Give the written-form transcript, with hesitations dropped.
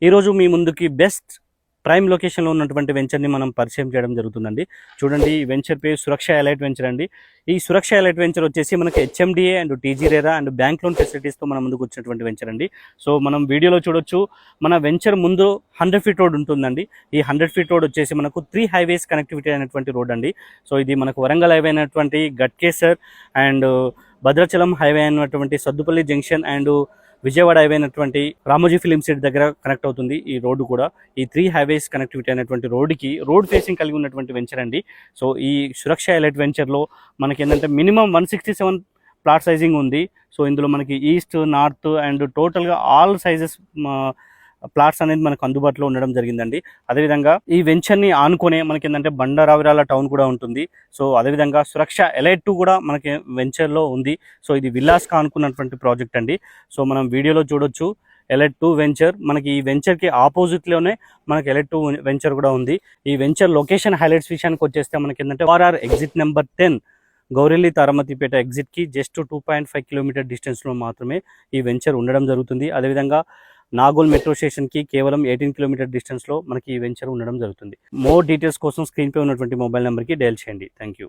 ఈరోజు మీ ముందుకి best prime లొకేషన్లో ఉన్నటువంటి వెంచర్ని మనం పరిచయం చేయడం జరుగుతుందండి. చూడండి, ఈ వెంచర్ పేరు సురక్ష ఎలైట్ వెంచర్ అండి. ఈ సురక్ష ఎలైట్ వెంచర్ వచ్చేసి మనకి HMDA and TG RERA and bank loan ఫెసిలిటీస్తో మన ముందుకు వచ్చినటువంటి వెంచర్ అండి. సో మనం వీడియోలో చూడొచ్చు, మన వెంచర్ ముందు 100 ఫీట్ రోడ్ ఉంటుందండి. ఈ 100 ఫీట్ రోడ్ వచ్చేసి మనకు 3 హైవేస్ కనెక్టివిటీ అయినటువంటి రోడ్ అండి. సో ఇది మనకు వరంగల్ హైవే అయినటువంటి గట్కేసర్ అండ్ భద్రాచలం హైవే అయినటువంటి Saddupalli junction and Vijayawada highway అయినటువంటి రామోజీ ఫిలిం సిటీ దగ్గర కనెక్ట్ అవుతుంది ఈ రోడ్డు కూడా. ఈ 3 హైవేస్ కనెక్టివిటీ అయినటువంటి రోడ్డుకి రోడ్ ఫేసింగ్ కలిగి ఉన్నటువంటి వెంచర్ అండి. సో ఈ సురక్ష ఎలైట్ వెంచర్లో మనకి ఏంటంటే మినిమం 167 ప్లాట్ సైజింగ్ ఉంది. సో ఇందులో మనకి ఈస్ట్, నార్త్ అండ్ టోటల్గా ఆల్ సైజెస్ ప్లాట్స్ అనేది మనకు అందుబాటులో ఉండడం జరిగిందండి. అదేవిధంగా ఈ వెంచర్ని ఆనుకునే మనకి ఏంటంటే బండారావిరాల టౌన్ కూడా ఉంటుంది. సో అదేవిధంగా సురక్ష ఎలైట్ 2 కూడా మనకి వెంచర్లో ఉంది. సో ఇది విల్లాస్కి ఆనుకున్నటువంటి ప్రాజెక్ట్ అండి. సో మనం వీడియోలో చూడొచ్చు ఎలైట్ 2 వెంచర్. మనకి ఈ వెంచర్కి ఆపోజిట్లోనే మనకి ఎలైట్ 2 వెంచర్ కూడా ఉంది. ఈ వెంచర్ లొకేషన్ హైలైట్స్ విషయానికి వచ్చేస్తే మనకి ఏంటంటే RR exit number 10 Gowrelli Taramatipet ఎగ్జిట్కి జస్ట్ 2.5 కిలోమీటర్ డిస్టెన్స్లో మాత్రమే ఈ వెంచర్ ఉండడం జరుగుతుంది. అదేవిధంగా నాగోల్ మెట్రో స్టేషన్కి కేవలం 18 కిలోమీటర్ డిస్టెన్స్లో మనకి ఈ వెంచర్ ఉండడం జరుగుతుంది. మోర్ డీటెయిల్స్ కోసం స్క్రీన్పై ఉన్నటువంటి మొబైల్ నెంబర్కి డయల్ చేయండి. Thank you.